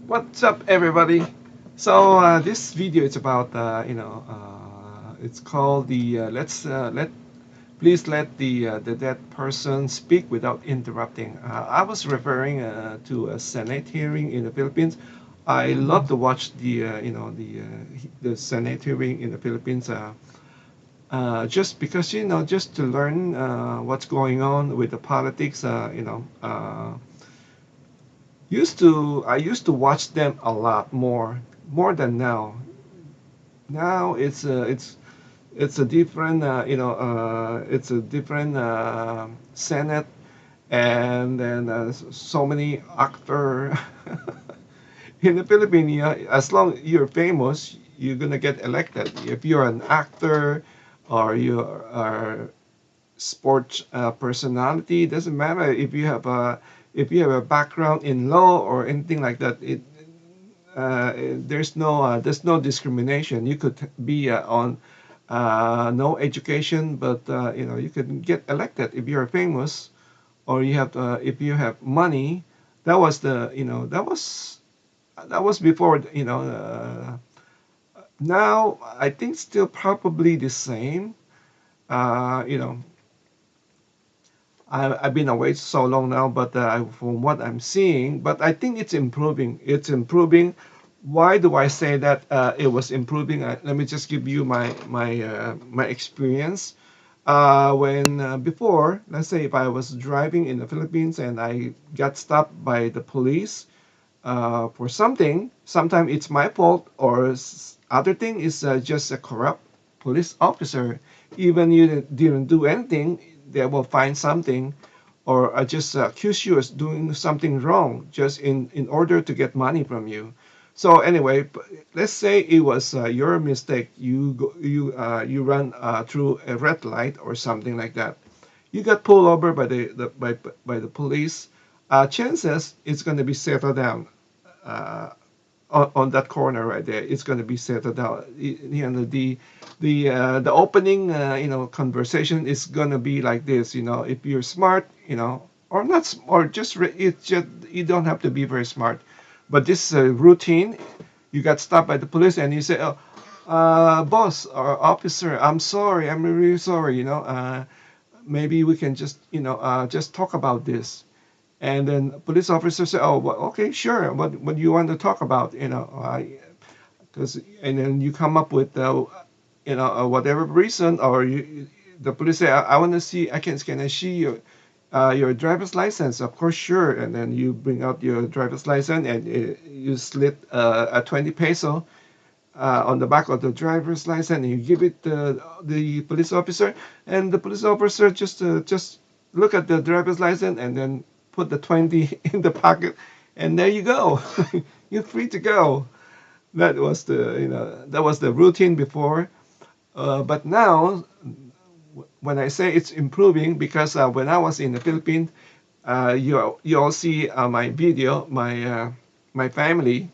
What's up, everybody? So this video is about it's called the let's let please let the dead person speak without interrupting. I was referring to a Senate hearing in the Philippines. I love to watch the Senate hearing in the Philippines. Just because just to learn what's going on with the politics. I used to watch them a lot more than now. Now it's a different it's a different Senate, and then so many actor in the Philippines. As long you're famous, you're gonna get elected. If you're an actor or you are sports personality, doesn't matter if you have a background in law or anything like that. There's no discrimination. You could be on no education, but you can get elected if you're famous or you have if you have money. That was the you know that was before now I think still probably the same. uh, you know I've been away so long now, but from what I'm seeing, but I think it's improving. It's improving. Why do I say that it was improving? Let me just give you my experience. When before, let's say if I was driving in the Philippines and I got stopped by the police for something, sometimes it's my fault, or other thing is just a corrupt police officer. Even you didn't do anything, they will find something, or just accuse you of doing something wrong just in order to get money from you. So anyway, let's say it was your mistake. You run through a red light or something like that. You got pulled over by by the police. Chances it's going to be settled down uh, on that corner right there. It's going to be settled down. The opening conversation is going to be like this. If you're smart, or not, or just it's just you don't have to be very smart, but this routine. You got stopped by the police and you say, "Oh, boss or officer, I'm sorry. I'm really sorry. Maybe we can just talk about this." And then a police officer said, "Oh, well, okay, sure. What do you want to talk about? Because and then you come up with whatever reason, or the police say, I want to see. Can I see your driver's license? Of course, sure. And then you bring out your driver's license and you slid a 20 peso on the back of the driver's license, and you give it to the police officer, and the police officer just look at the driver's license and then put the 20 in the pocket, and there you go. You're free to go. That was the routine before, but now when I say it's improving, because when I was in the Philippines, you all see my video, my family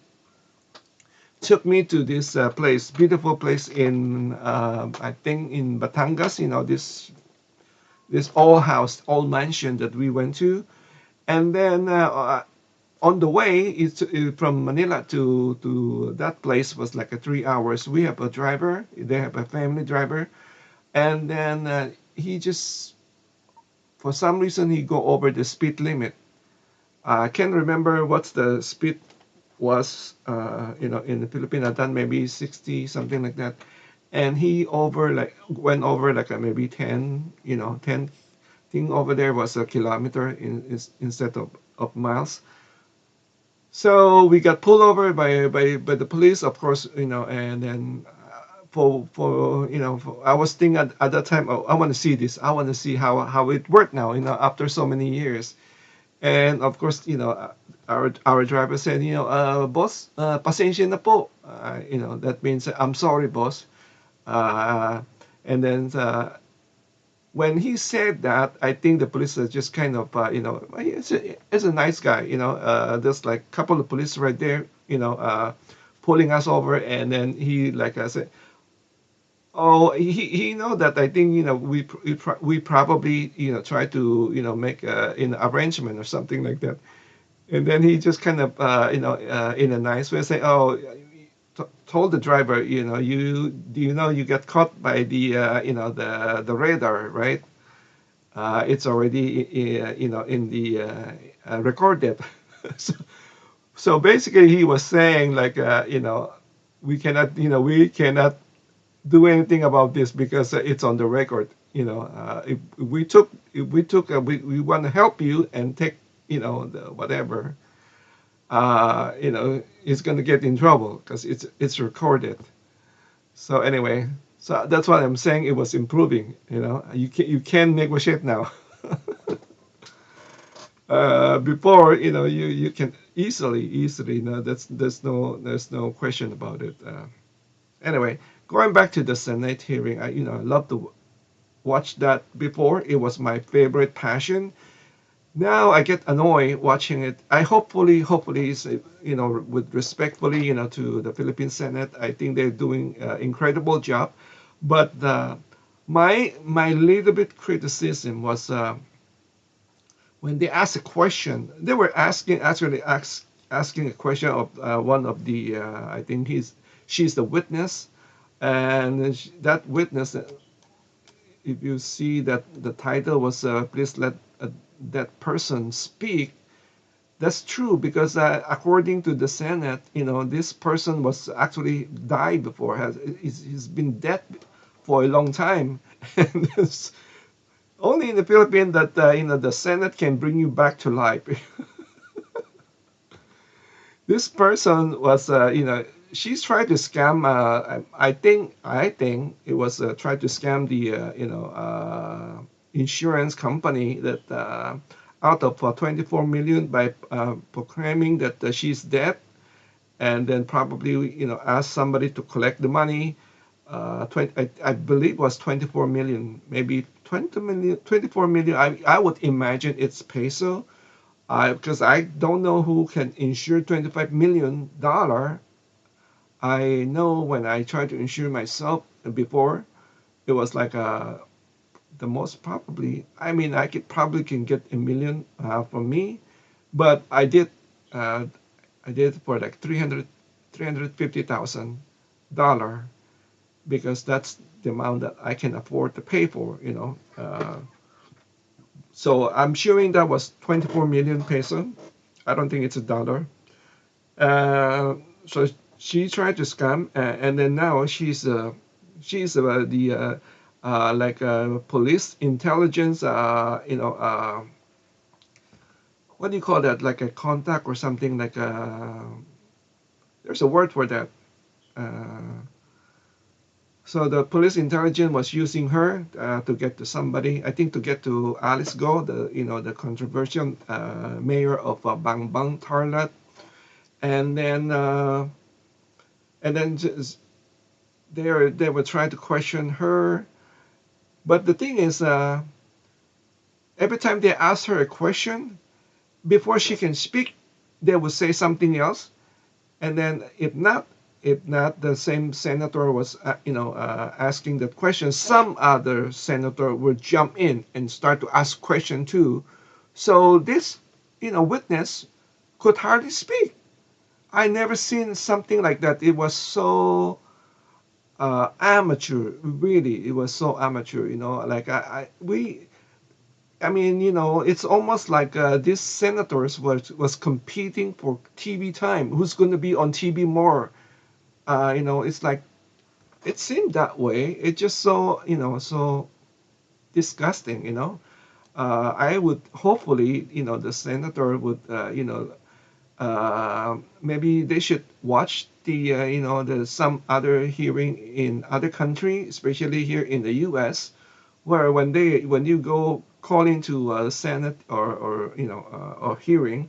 took me to this place, beautiful place in I think in Batangas. This old house, old mansion that we went to, and then on the way, from Manila to that place was like a 3 hours. We have a driver. They have a family driver, and then he just for some reason he go over the speed limit. I can't remember what's the speed was in the Philippines. I done maybe 60 something like that, and he went over like maybe 10, 10 thing over there was a kilometer instead of miles. So we got pulled over by the police, of course, and then I was thinking at that time, oh, I want to see this. I want to see how it worked now, after so many years. And of course, our driver said, boss, pasensya na po. That means I'm sorry, boss. Uh, and then when he said that, I think the police are just kind of, it's a nice guy. There's like a couple of police right there, pulling us over, and then he, like I said, oh, he know that I think we probably try to make an arrangement or something like that. And then he just kind of, in a nice way, say, "Oh, told the driver, you do you know you got caught by the radar, right? It's already, in the recorded." so, so basically, he was saying like, we cannot do anything about this because it's on the record. If we want to help you and take, the whatever, it's going to get in trouble because it's recorded. So anyway, so that's what I'm saying. It was improving. You can negotiate now. Before, you can easily. There's no question about it. Anyway, going back to the Senate hearing, I love to watch that. Before, it was my favorite passion. Now I get annoyed watching it. I hopefully, with respectfully, to the Philippine Senate, I think they're doing an incredible job. But my little bit criticism was, when they asked a question. They were asking a question of one of the, I think she's the witness, and that witness, if you see that the title was, "Please let that person speak." That's true because, according to the Senate, this person was actually died before. He's been dead for a long time, and it's only in the Philippines that, the Senate can bring you back to life. This person was, she's trying to scam. I think it was, trying to scam the, insurance company that, out of 24 million by, proclaiming that, she's dead, and then probably, ask somebody to collect the money. 20, I believe it was 24 million, maybe 20 million, 24 million. I would imagine it's peso. Because I don't know who can insure $25 million. I know when I tried to insure myself before, it was like, the most probably. I mean, I could probably can get a million, from me, but uh, I did for like 350,000 dollar, because that's the amount that I can afford to pay for. So I'm showing that was 24 million peso. I don't think it's a dollar. Uh, so she tried to scam, and then now she's the, like, police intelligence. What do you call that? Like a contact or something, like a. There's a word for that. Uh, so the police intelligence was using her, to get to somebody. I think to get to Alice Go, the controversial, mayor of, Bang Bang Tarlac, and then. And then they were trying to question her. But the thing is, every time they ask her a question, before she can speak, they will say something else. And then if not the same senator was, asking that question, some other senator would jump in and start to ask question too. So this, witness could hardly speak. I never seen something like that. It was so, amateur. Really, it was so amateur. Like, I mean, it's almost like, these senators was competing for TV time. Who's going to be on TV more? It's like it seemed that way. It just so, so disgusting. I would hopefully, the senator would, maybe they should watch the some other hearing in other country, especially here in the U.S., where when you go call into a Senate, or hearing,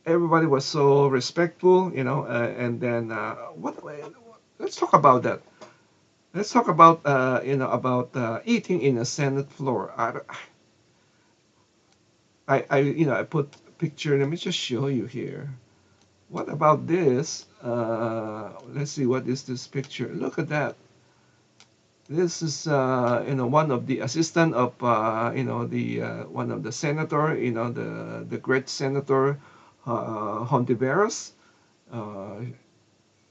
everybody was so respectful, and then, what? Let's talk about that. Let's talk about, about, eating in a Senate floor. I put picture. Let me just show you here. What about this? Let's see, what is this picture? Look at that. This is, one of the assistant of, the one of the senator, the great senator Hontiveros. Uh,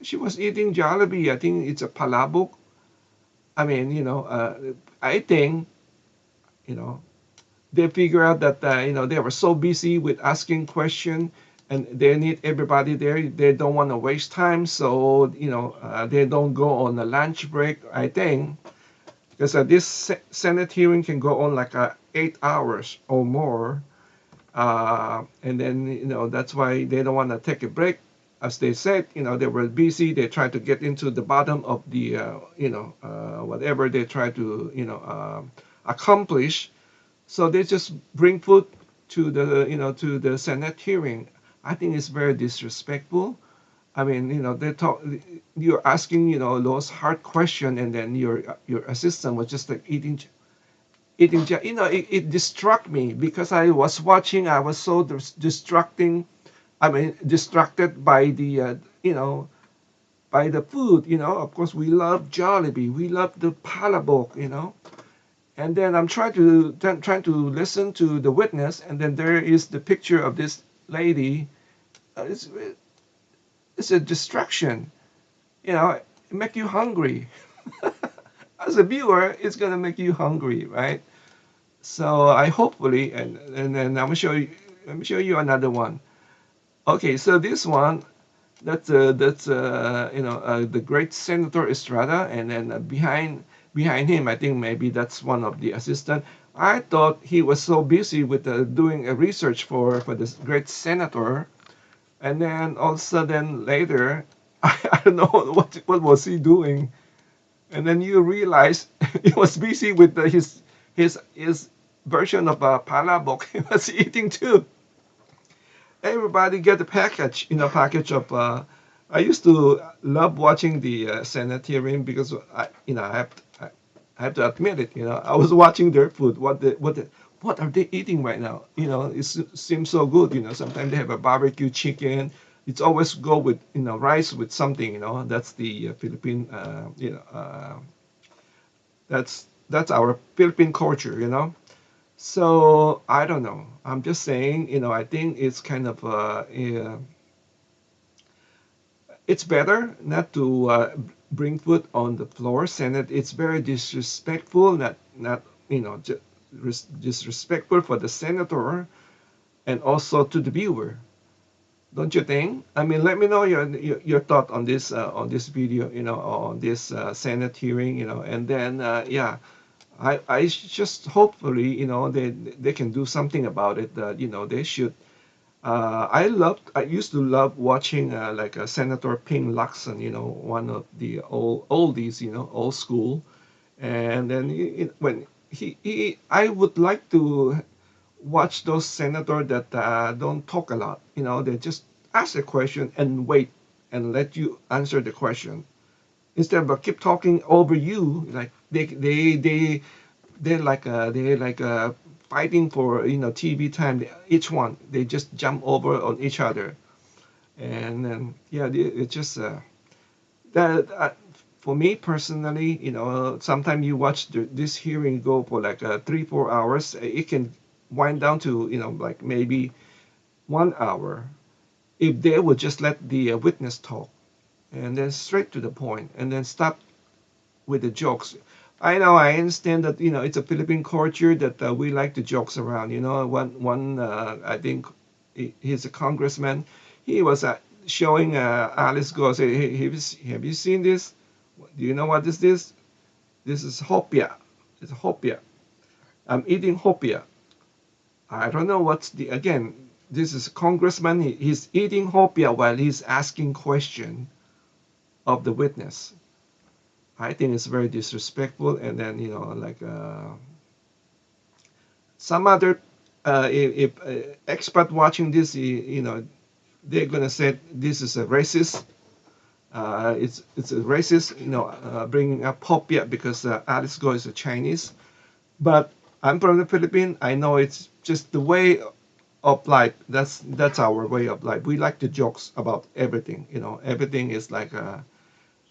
she was eating Jollibee. I think it's a palabok. I mean, I think, you know, they figure out that, they were so busy with asking question and they need everybody there. They don't want to waste time. So, they don't go on a lunch break, I think, because this Senate hearing can go on like 8 hours or more. And then, that's why they don't want to take a break. As they said, they were busy. They tried to get into the bottom of the, whatever they try to, accomplish. So they just bring food to the Senate hearing. I think it's very disrespectful. I mean, they talk. You're asking, those hard questions, and then your assistant was just like eating. It distract me because I was watching. I was so distracting. I mean, distracted by the, by the food. Of course, we love Jollibee. We love the palabok. And then I'm trying to listen to the witness, and then there is the picture of this lady. Uh, it's it's a distraction. It make you hungry. As a viewer, it's gonna make you hungry, right? So I hopefully, and then I'm gonna show you. Let me show you another one. Okay, so this one, that's the great Senator Estrada, and then behind him, I think maybe that's one of the assistant. I thought he was so busy with doing a research for this great senator, and then all of a sudden later, I don't know what was he doing, and then you realize he was busy with his version of palabok. He was eating too. Everybody get a package, package of. I used to love watching the Senate hearing because I have to admit it. I was watching their food. What are they eating right now? It seems so good. Sometimes they have a barbecue chicken. It's always go with rice with something. That's the Philippine. That's our Philippine culture. So I don't know. I'm just saying. I think it's kind of it's better not to bring food on the floor. Senate, it's very disrespectful. Not disrespectful for the senator and also to the viewer. Don't you think? I mean, let me know your thought on this video. On this Senate hearing. And then yeah, I just hopefully they can do something about it. That they should I used to love watching like Senator Ping Lacson, one of the oldies, old school. And then when I would like to watch those senators that don't talk a lot. They just ask a question and wait and let you answer the question instead of keep talking over you. Like they're like fighting for TV time. Each one they just jump over on each other, and then yeah, it's just that for me personally, sometimes you watch this hearing go for like 3-4 hours. It can wind down to like maybe 1 hour if they would just let the witness talk and then straight to the point and then stop with the jokes. I know, I understand that it's a Philippine culture that we like to jokes around. One I think he's a congressman. He was showing Alice Go say, hey, have you seen this? Do you know what this is? This is hopia. It's hopia. I'm eating hopia. I don't know what's the again. This is congressman. He's eating hopia while he's asking question of the witness. I think it's very disrespectful. And then like some other if expert watching this, they're gonna say this is a racist. It's a racist, bringing up Hopia because Alice Go is a Chinese. But I'm from the Philippines. I know it's just the way of life. That's our way of life. We like the jokes about everything. Everything is like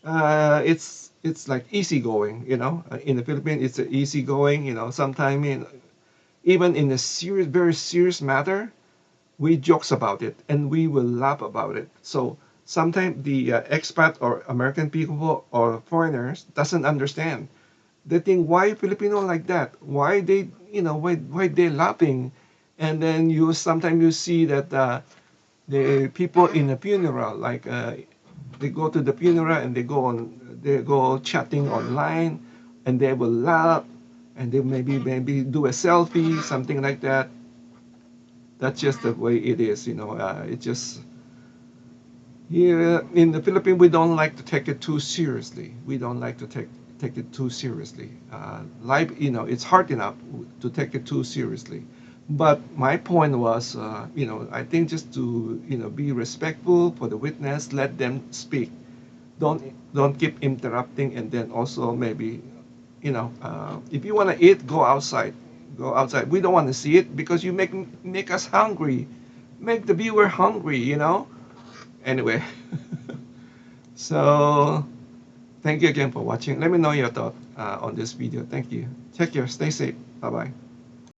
it's like easygoing. In the Philippines, it's easygoing. Sometimes even in a serious, very serious matter, we jokes about it and we will laugh about it. So sometimes the expat or American people or foreigners doesn't understand. They think, why Filipino like that? Why they, why they laughing? And then you sometimes you see that the people in a funeral, like they go to the funeral and they go chatting online, and they will laugh, and they maybe do a selfie, something like that. That's just the way it is, it just here in the Philippines we don't like to take it too seriously. We don't like to take it too seriously. Life, it's hard enough to take it too seriously. But my point was, I think just to be respectful for the witness, let them speak. Don't keep interrupting, and then also maybe, if you want to eat, go outside. Go outside. We don't want to see it because you make us hungry, make the viewer hungry. Anyway, so thank you again for watching. Let me know your thought on this video. Thank you. Take care. Stay safe. Bye bye.